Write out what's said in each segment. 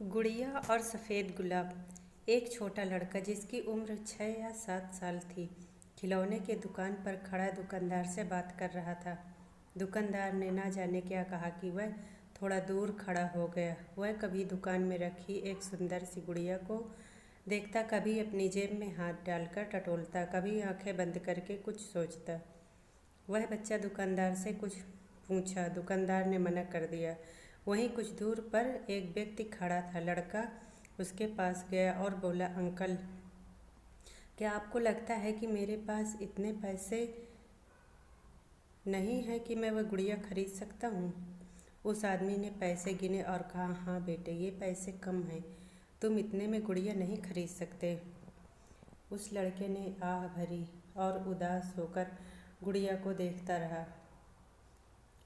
गुड़िया और सफ़ेद गुलाब। एक छोटा लड़का जिसकी उम्र 6 या 7 साल थी, खिलौने के दुकान पर खड़ा दुकानदार से बात कर रहा था। दुकानदार ने ना जाने क्या कहा कि वह थोड़ा दूर खड़ा हो गया। वह कभी दुकान में रखी एक सुंदर सी गुड़िया को देखता, कभी अपनी जेब में हाथ डालकर टटोलता, कभी आंखें बंद करके कुछ सोचता। वह बच्चा दुकानदार से कुछ पूछा, दुकानदार ने मना कर दिया। वहीं कुछ दूर पर एक व्यक्ति खड़ा था। लड़का उसके पास गया और बोला, अंकल, क्या आपको लगता है कि मेरे पास इतने पैसे नहीं हैं कि मैं वह गुड़िया खरीद सकता हूँ? उस आदमी ने पैसे गिने और कहा, हाँ बेटे, ये पैसे कम हैं, तुम इतने में गुड़िया नहीं खरीद सकते। उस लड़के ने आह भरी और उदास होकर गुड़िया को देखता रहा।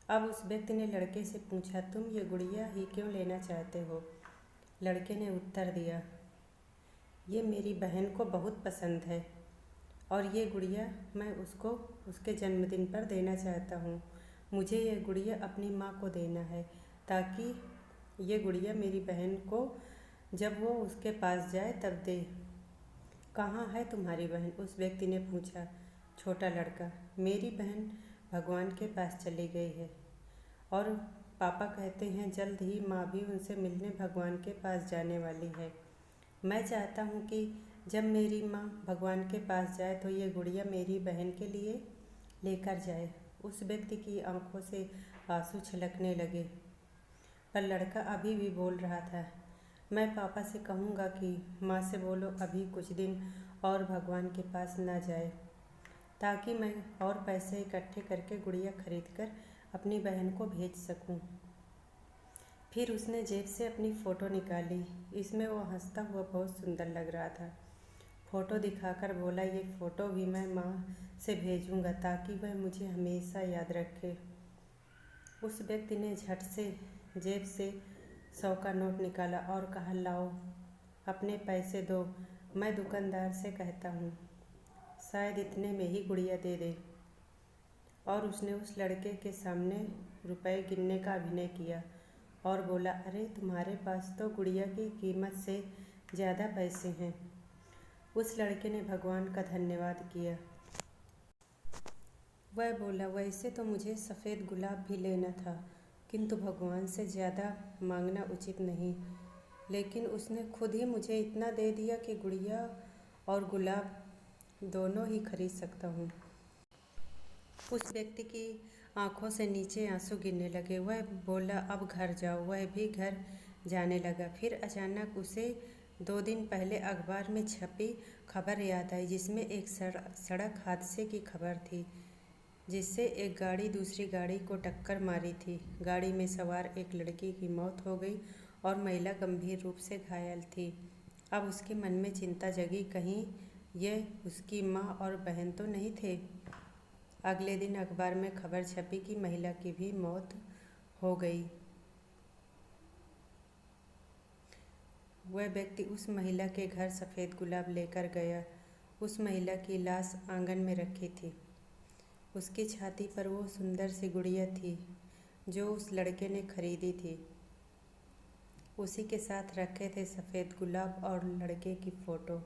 अब उस व्यक्ति ने लड़के से पूछा, तुम ये गुड़िया ही क्यों लेना चाहते हो? लड़के ने उत्तर दिया, ये मेरी बहन को बहुत पसंद है और ये गुड़िया मैं उसको उसके जन्मदिन पर देना चाहता हूँ। मुझे ये गुड़िया अपनी माँ को देना है ताकि ये गुड़िया मेरी बहन को जब वो उसके पास जाए तब दे। कहाँ है तुम्हारी बहन? उस व्यक्ति ने पूछा। छोटा लड़का, मेरी बहन भगवान के पास चली गई है और पापा कहते हैं जल्द ही माँ भी उनसे मिलने भगवान के पास जाने वाली है। मैं चाहता हूँ कि जब मेरी माँ भगवान के पास जाए तो ये गुड़िया मेरी बहन के लिए लेकर जाए। उस व्यक्ति की आंखों से आंसू छलकने लगे, पर लड़का अभी भी बोल रहा था, मैं पापा से कहूँगा कि माँ से बोलो अभी कुछ दिन और भगवान के पास ना जाए, ताकि मैं और पैसे इकट्ठे करके गुड़िया खरीद कर अपनी बहन को भेज सकूं। फिर उसने जेब से अपनी फ़ोटो निकाली। इसमें वो हंसता हुआ बहुत सुंदर लग रहा था। फ़ोटो दिखाकर बोला, ये फ़ोटो भी मैं माँ से भेजूंगा ताकि वह मुझे हमेशा याद रखे। उस व्यक्ति ने झट से जेब से 100 का नोट निकाला और कहा, लाओ अपने पैसे दो, मैं दुकानदार से कहता हूँ, शायद इतने में ही गुड़िया दे दे। और उसने उस लड़के के सामने रुपए गिनने का अभिनय किया और बोला, अरे तुम्हारे पास तो गुड़िया की कीमत से ज़्यादा पैसे हैं। उस लड़के ने भगवान का धन्यवाद किया। वह बोला, वैसे तो मुझे सफ़ेद गुलाब भी लेना था, किंतु भगवान से ज़्यादा मांगना उचित नहीं। लेकिन उसने खुद ही मुझे इतना दे दिया कि गुड़िया और गुलाब दोनों ही खरीद सकता हूँ। उस व्यक्ति की आंखों से नीचे आंसू गिरने लगे। वह बोला, अब घर जाओ। वह भी घर जाने लगा। फिर अचानक उसे 2 दिन पहले अखबार में छपी खबर याद आई, जिसमें एक सड़क हादसे की खबर थी, जिससे एक गाड़ी दूसरी गाड़ी को टक्कर मारी थी। गाड़ी में सवार एक लड़की की मौत हो गई और महिला गंभीर रूप से घायल थी। अब उसके मन में चिंता जगी, कहीं ये उसकी माँ और बहन तो नहीं थे। अगले दिन अखबार में खबर छपी कि महिला की भी मौत हो गई। वह व्यक्ति उस महिला के घर सफ़ेद गुलाब लेकर गया। उस महिला की लाश आंगन में रखी थी। उसकी छाती पर वो सुंदर सी गुड़िया थी जो उस लड़के ने खरीदी थी। उसी के साथ रखे थे सफ़ेद गुलाब और लड़के की फ़ोटो।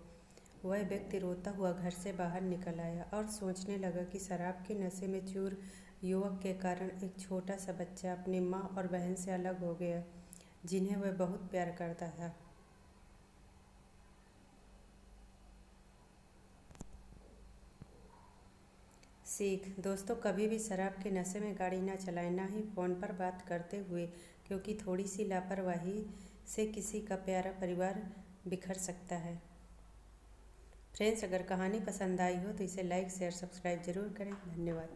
वह व्यक्ति रोता हुआ घर से बाहर निकल आया और सोचने लगा कि शराब के नशे में चूर युवक के कारण एक छोटा सा बच्चा अपनी माँ और बहन से अलग हो गया, जिन्हें वह बहुत प्यार करता था। सीख दोस्तों, कभी भी शराब के नशे में गाड़ी ना चलाएं, ना ही फ़ोन पर बात करते हुए, क्योंकि थोड़ी सी लापरवाही से किसी का प्यारा परिवार बिखर सकता है। फ्रेंड्स, अगर कहानी पसंद आई हो तो इसे लाइक, शेयर, सब्सक्राइब ज़रूर करें। धन्यवाद।